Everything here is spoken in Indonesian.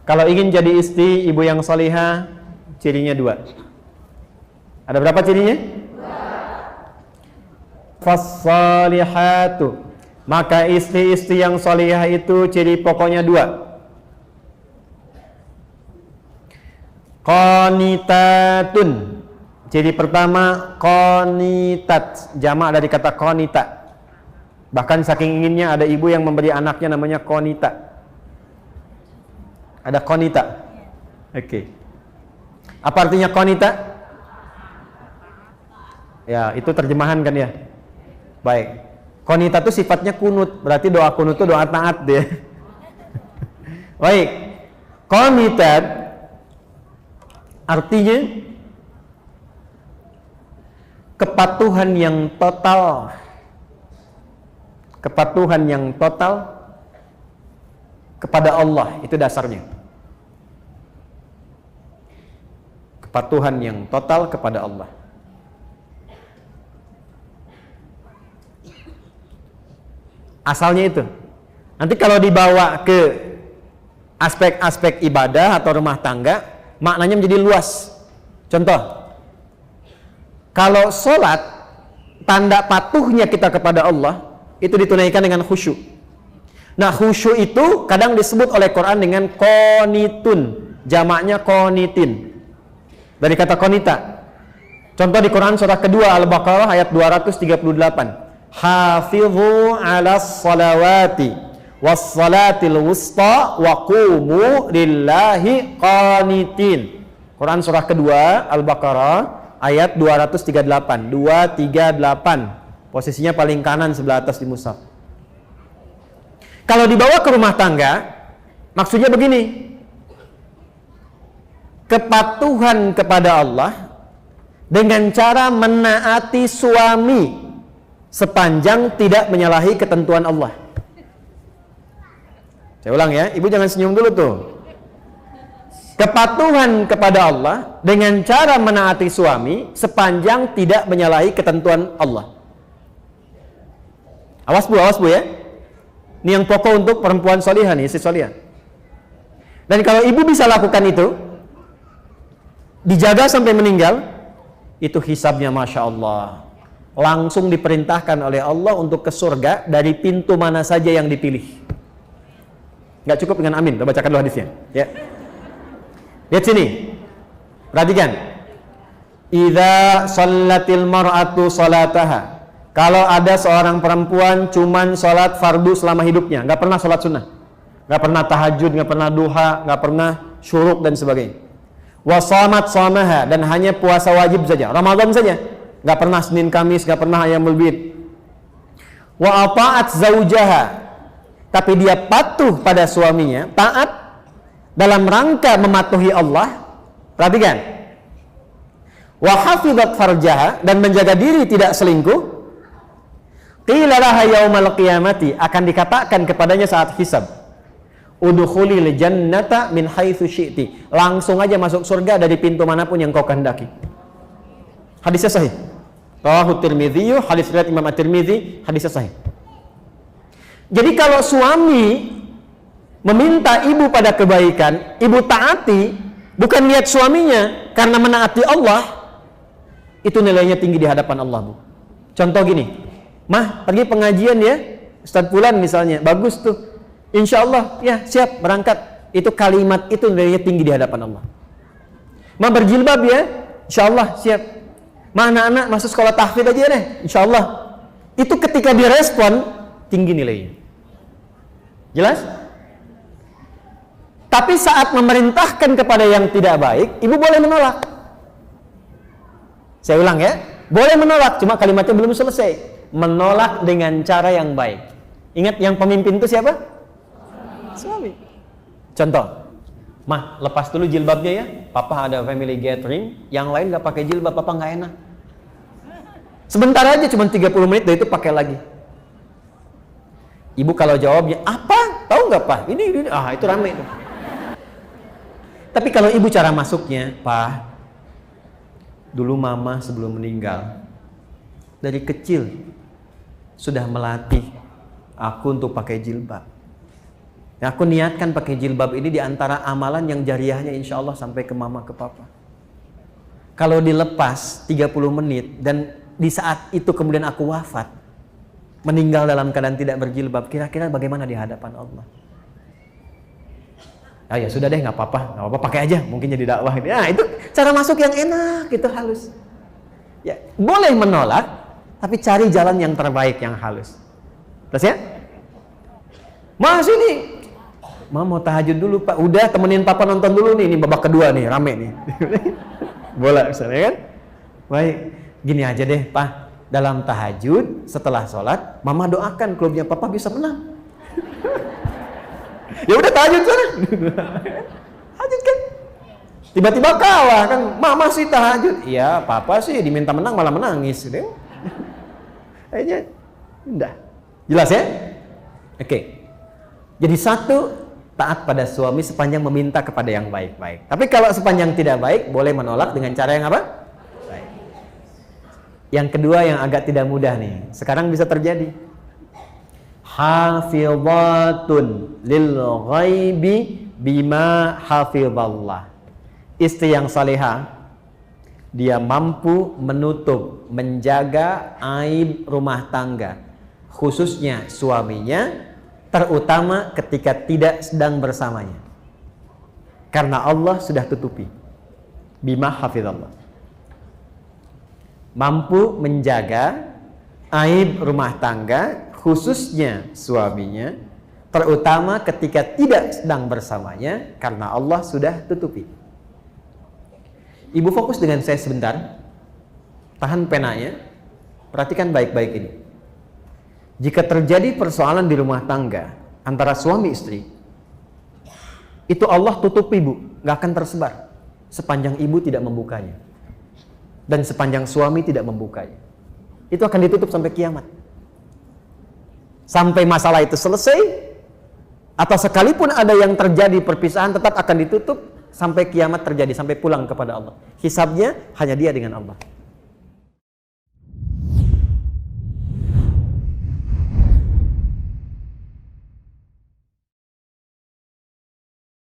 Kalau ingin jadi istri ibu yang salihah, cirinya 2. Ada berapa cirinya? 2. Fassalihatu, maka istri-istri yang salihah itu ciri pokoknya 2. Qanitatun, ciri pertama qanitat, jamak dari kata qanita. Bahkan saking inginnya ada ibu yang memberi anaknya namanya qanita. Ada qanita. Oke. Apa artinya qanita? Ya, itu terjemahan kan ya. Baik. Qanita itu sifatnya kunut, berarti doa kunut itu doa taat dia. Baik. Qanitat artinya kepatuhan yang total. Kepatuhan yang total kepada Allah, itu dasarnya. Kepatuhan yang total kepada Allah. Asalnya itu. Nanti kalau dibawa ke aspek-aspek ibadah atau rumah tangga, maknanya menjadi luas. Contoh, kalau sholat, tanda patuhnya kita kepada Allah itu ditunaikan dengan khusyuk. Nah, khusyuk itu kadang disebut oleh Quran dengan qanitun, jamaknya qanitin, dari kata qanita. Contoh di Quran surah kedua Al-Baqarah ayat 238, hafidhu ala salawati was salatil wusta wa qumu lillahi qanitin. Quran surah kedua Al-Baqarah ayat 238, 238. Posisinya paling kanan sebelah atas di mushaf. Kalau dibawa ke rumah tangga, maksudnya begini. Kepatuhan kepada Allah dengan cara menaati suami sepanjang tidak menyalahi ketentuan Allah. Saya ulang ya, ibu jangan senyum dulu tuh. Kepatuhan kepada Allah dengan cara menaati suami sepanjang tidak menyalahi ketentuan Allah. Awas bu ya. Ini yang pokok untuk perempuan solihah nih, istri solihah. Dan kalau ibu bisa lakukan itu, dijaga sampai meninggal, itu hisabnya Masya Allah. Langsung diperintahkan oleh Allah untuk ke surga dari pintu mana saja yang dipilih. Nggak cukup dengan amin, kita bacakan dulu hadisnya. Ya. Lihat sini. Perhatikan. Idza shallatil mar'atu salataha. Kalau ada seorang perempuan cuman sholat fardu selama hidupnya, nggak pernah sholat sunnah, nggak pernah tahajud, nggak pernah duha, nggak pernah syuruk dan sebagainya. Wa shamat shamaha, dan hanya puasa wajib saja, Ramadan saja, nggak pernah Senin Kamis, nggak pernah Ayyamul Bid. Wa ata'at zaujaha, tapi dia patuh pada suaminya, taat dalam rangka mematuhi Allah. Perhatikan. Wa hafizat farjaha, dan menjaga diri tidak selingkuh. Qila laha yaumal qiyamati, akan dikatakan kepadanya saat hisab, udkhulil jannata min haitsu syi'ti, langsung aja masuk surga dari pintu manapun yang kau kehendaki. Hadisnya sahih. Rawahu Tirmidzi, hadis riwayat Imam At-Tirmidzi, hadisnya sahih. Jadi kalau suami meminta ibu pada kebaikan, ibu taati, bukan lihat suaminya karena menaati Allah, itu nilainya tinggi di hadapan Allah, Bu. Contoh gini, Mah, pergi pengajian ya, Ustadz Fulan misalnya, bagus tuh, insya Allah, ya siap, berangkat. Itu kalimat itu nilainya tinggi di hadapan Allah. Mah, berjilbab ya, insya Allah, siap. Mah, anak-anak masuk sekolah tahfidz aja deh, insya Allah. Itu ketika direspon, tinggi nilainya. Jelas? Tapi saat memerintahkan kepada yang tidak baik, ibu boleh menolak. Saya ulang ya, boleh menolak, cuma kalimatnya belum selesai. Menolak dengan cara yang baik. Ingat, yang pemimpin itu siapa? Suami. Contoh, Mah, lepas dulu jilbabnya ya, Papa ada family gathering, yang lain gak pakai jilbab, Papa gak enak. Sebentar aja, cuma 30 menit, dari itu pakai lagi. Ibu kalau jawabnya, apa? Tahu gak Pak? Ini, itu rame tuh. Tapi kalau ibu cara masuknya, Pak, dulu Mama sebelum meninggal, dari kecil sudah melatih aku untuk pakai jilbab. Ya, aku niatkan pakai jilbab ini di antara amalan yang jariahnya insya Allah sampai ke mama, ke papa. Kalau dilepas 30 menit dan di saat itu kemudian aku wafat, meninggal dalam keadaan tidak berjilbab, kira-kira bagaimana di hadapan Allah? Ah, ya sudah deh, nggak apa-apa, pakai aja, mungkin jadi dakwah. Ya, itu cara masuk yang enak, itu halus. Ya, boleh menolak, tapi cari jalan yang terbaik, yang halus. Terus ya? Mas ini mau tahajud dulu Pak. Udah, temenin Papa nonton dulu nih. Ini babak kedua nih, rame nih. Bola misalnya kan. Baik, gini aja deh Pak. Dalam tahajud, setelah sholat, Mama doakan klubnya Papa bisa menang. Ya udah tahajud sana. Tahajud kan. Tiba-tiba kalah kan. Mama sih tahajud. Iya, Papa sih diminta menang malah menangis. Kayaknya udah. Jelas ya? Oke. Jadi satu, taat pada suami sepanjang meminta kepada yang baik-baik. Tapi kalau sepanjang tidak baik, boleh menolak dengan cara yang apa? Baik. Yang kedua yang agak tidak mudah nih. Sekarang bisa terjadi. Hafizatun lil ghaibi bima hafizallah. Istri yang salihah, dia mampu menutup, menjaga aib rumah tangga, khususnya suaminya, terutama ketika tidak sedang bersamanya. Karena Allah sudah tutupi. Bima hafizallah. Mampu menjaga aib rumah tangga, khususnya suaminya, terutama ketika tidak sedang bersamanya, karena Allah sudah tutupi. Ibu fokus dengan saya sebentar. Tahan penanya. Perhatikan baik-baik ini. Jika terjadi persoalan di rumah tangga antara suami istri, itu Allah tutup ibu, nggak akan tersebar sepanjang ibu tidak membukanya dan sepanjang suami tidak membukanya. Itu akan ditutup sampai kiamat, sampai masalah itu selesai, atau sekalipun ada yang terjadi perpisahan tetap akan ditutup sampai kiamat terjadi, sampai pulang kepada Allah. Hisabnya hanya dia dengan Allah.